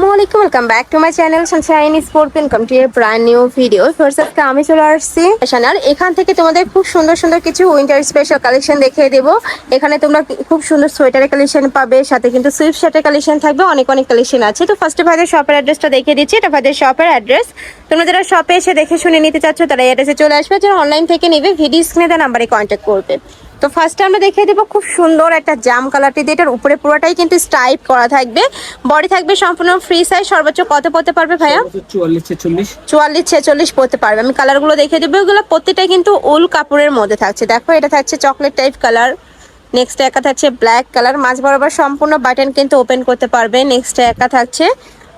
আসসালামু আলাইকুম, welcome back to my channel Sunshine sport. Welcome to A brand new video. First আজকে আমি চলে আসছি ফ্যাশনার। এখান থেকে তোমাদের খুব সুন্দর সুন্দর কিছু উইন্টার স্পেশাল কালেকশন দেখিয়ে দেবো। এখানে তোমরা খুব সুন্দর সোয়েটারের কালেকশন পাবে, সাথে কিন্তু সুইফট শার্টের কালেকশন থাকবে, অনেক অনেক কালেকশন আছে। তো ফার্স্টে ভাইদের শপের অ্যাড্রেসটা দেখিয়ে দিচ্ছি। এটা ভাইদের শপের অ্যাড্রেস। তোমরা যারা শপে এসে দেখে শুনে নিতে চাচ্ছ তারা এই অ্যাড্রেসে চলে আসবে, যারা অনলাইন থেকে নেবে ভিডিও স্ক্রিনে দেওয়া নাম্বারে কন্ট্যাক্ট করবে। তো ফার্স্টে আমরা দেখিয়ে দেবো খুব সুন্দর একটা জাম কালারটি দিয়ে, এটার উপরে পুরোটাই কিন্তু স্ট্রাইপ করা থাকবে, বডি থাকবে সম্পূর্ণ ফ্রি সাইজ। সর্বোচ্চ কত পড়তে পারবে ভাইয়া? 44-46 পড়তে পারবে। আমি কালারগুলো দেখিয়ে দেবো, এগুলো প্রত্যেকটাই কিন্তু উল কাপড়ের মধ্যে থাকছে। দেখো এটা থাকছে চকলেট টাইপ কালার, নেক্সট একা থাকছে ব্ল্যাক কালার, মাঝ বরাবর সম্পূর্ণ বাটন কিন্তু ওপেন করতে পারবে। নেক্সট একা থাকছে,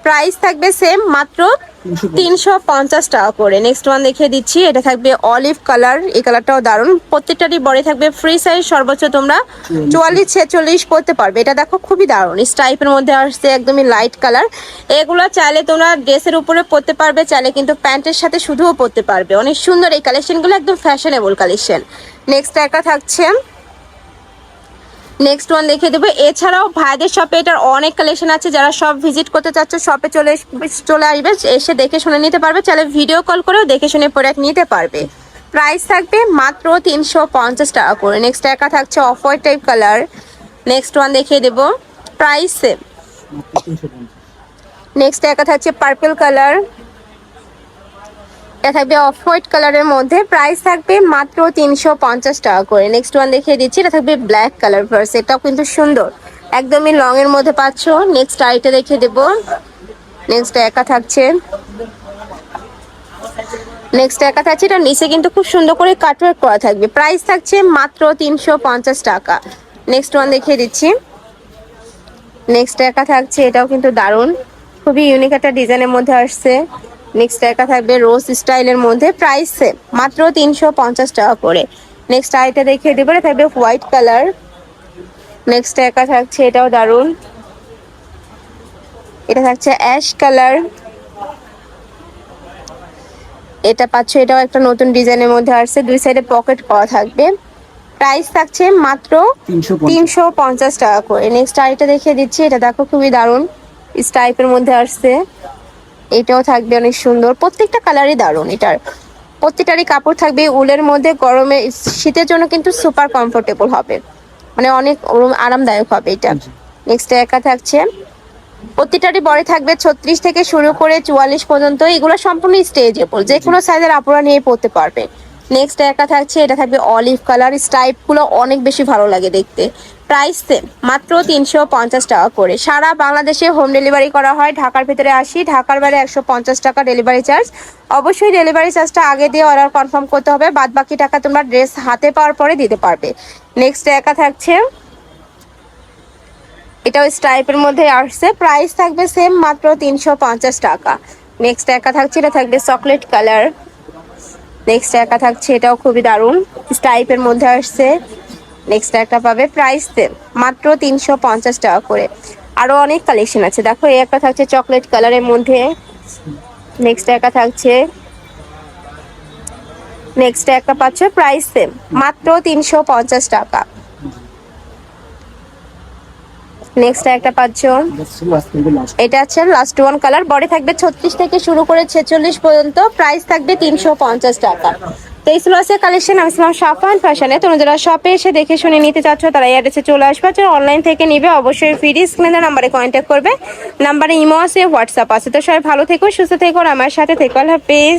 প্রাইস থাকবে সেম মাত্র 350 টাকা করে। নেক্সট ওয়ান দেখিয়ে দিচ্ছি, এটা থাকবে অলিভ কালার, এই কালারটাও দারুণ। প্রত্যেকটারই বডি থাকবে ফ্রি সাইজ, সর্বোচ্চ তোমরা 44-46 পড়তে পারবে। এটা দেখো খুবই দারুণ, স্টাইপের মধ্যে আসছে, একদমই লাইট কালার। এগুলো চাইলে তোমরা ড্রেসের উপরে পরতে পারবে, চাইলে কিন্তু প্যান্টের সাথে শুধুও পরতে পারবে। অনেক সুন্দর এই কালেকশনগুলো, একদম ফ্যাশনেবল কালেকশন। নেক্সট একটা থাকছে, নেক্সট ওয়ান দেখিয়ে দেবো। এছাড়াও ভাইদের শপে এটার অনেক কালেকশন আছে, যারা সব ভিজিট করতে চাচ্ছ শপে চলে আসবে, এসে দেখে শুনে নিতে পারবে, চাইলে ভিডিও কল করেও দেখে শুনে প্রোডাক্ট নিতে পারবে। প্রাইস থাকবে মাত্র 350 টাকা করে। নেক্সট একা থাকছে off white type colour, next one দেখিয়ে দেবো, প্রাইস সেম। নেক্সট একা থাকছে পার্পল কালার, এটা থাকবে অফ হোয়াইট কালারের মধ্যে, প্রাইস থাকবে মাত্র 350 টাকা করে। নেক্সট ওয়ান দেখিয়ে দিচ্ছি, এটা থাকবে ব্ল্যাক কালার ভার্স, এটাও কিন্তু সুন্দর, একদমই লং এর মধ্যে পাচ্ছ। নেক্সট আইটা দেখিয়ে দেবো, নেক্সট একা থাকছে, নেক্সট একা থাকছে, এটা নিচে কিন্তু খুব সুন্দর করে কাটওয়ার্ক করা থাকবে, প্রাইস থাকছে মাত্র 350 টাকা। নেক্সট ওয়ান দেখিয়ে দিচ্ছি, নেক্সট একা থাকছে, এটাও কিন্তু দারুণ, খুবই ইউনিক একটা ডিজাইনের মধ্যে আসছে। নেক্সট একা থাকবে রোজ স্টাইলের মধ্যে, প্রাইস সেম মাত্র 350 টাকা করে। নেক্সট আইটা দেখিয়ে দেবো, এটা থাকবে হোয়াইট কালার, নেক্সট একা থাকছে, এটাও দারুণ, এটা থাকছে অ্যাশ কালার, এটা পাচ্ছ, এটাও একটা নতুন ডিজাইনের মধ্যে আসছে, দুই সাইডে পকেট করা থাকবে, প্রাইস থাকছে মাত্র 350 টাকা করে। নেক্সট আইটা দেখিয়ে দিচ্ছি, এটা দেখো খুবই দারুণ, স্টাইপের মধ্যে আসছে, এটাও থাকবে অনেক সুন্দর, প্রত্যেকটা কালারই দারুণ। এটার প্রত্যেকটারই কাপড় থাকবে উলের মধ্যে, গরমে শীতের জন্য কিন্তু সুপার কমফোর্টেবল হবে, মানে অনেক আরামদায়ক হবে এটা। নেক্সট একা থাকছে, প্রত্যেকটারই বডি থাকবে 36 থেকে শুরু করে 44 পর্যন্ত, এগুলো সম্পূর্ণ স্ট্রেচেবল, যে কোনো সাইজের আপুরা নিয়ে পরতে পারবে। নেক্সট একা থাকছে, এটা থাকবে অলিভ কালার, স্টাইপগুলো অনেক বেশি ভালো লাগে দেখতে, প্রাইস সেম মাত্র 350 টাকা করে। সারা বাংলাদেশে হোম ডেলিভারি করা হয়, ঢাকার ভিতরে 80, ঢাকার বাইরে 150 টাকা ডেলিভারি চার্জ। অবশ্যই ডেলিভারি চার্জটা আগে দিয়ে অর্ডার কনফার্ম করতে হবে, বাদ বাকি টাকা তোমরা ড্রেস হাতে পাওয়ার পরে দিতে পারবে। নেক্সট একা থাকছে, এটাও স্ট্রাইপের মধ্যে আসছে, প্রাইস থাকবে সেম মাত্র 350 টাকা। নেক্সট একা থাকছে, এটা থাকবে চকলেট কালার, নেক্সট একা থাকছে, এটাও খুবই দারুণ, স্ট্রাইপের মধ্যে আসছে। নেক্সট একটা পাবে, প্রাইস সেম মাত্র 350 টাকা করে। আরো অনেক কালেকশন আছে, দেখো এই একটা থাকছে চকলেট কালারের মধ্যে, নেক্সট একা থাকছে, নেক্সট একটা পাচ্ছ, প্রাইস সেম মাত্র 350 টাকা। নেক্সট একটা পাচ্ছ, এটা আছে লাস্ট ওয়ান কালার, বডি থাকবে 36 থেকে শুরু করে 46 পর্যন্ত, প্রাইস থাকবে 350 টাকা। তো এই ছিল আছে কালেকশন। আমি ছিলাম সাফান ফ্যাশনে। তোমরা যারা শপে এসে দেখে শুনে নিতে চাচ্ছ তারা এই অ্যাড্রেসে চলে আসবে, যারা অনলাইন থেকে নিবে অবশ্যই ফ্রি স্ক্রিনে নাম্বারে কন্ট্যাক্ট করবে, নাম্বারে ইমো আছে, হোয়াটসঅ্যাপ আছে। তো সবাই ভালো থেকো, সুস্থ থেকো, আমার সাথে থেকো, আল্লাহ হাফেজ।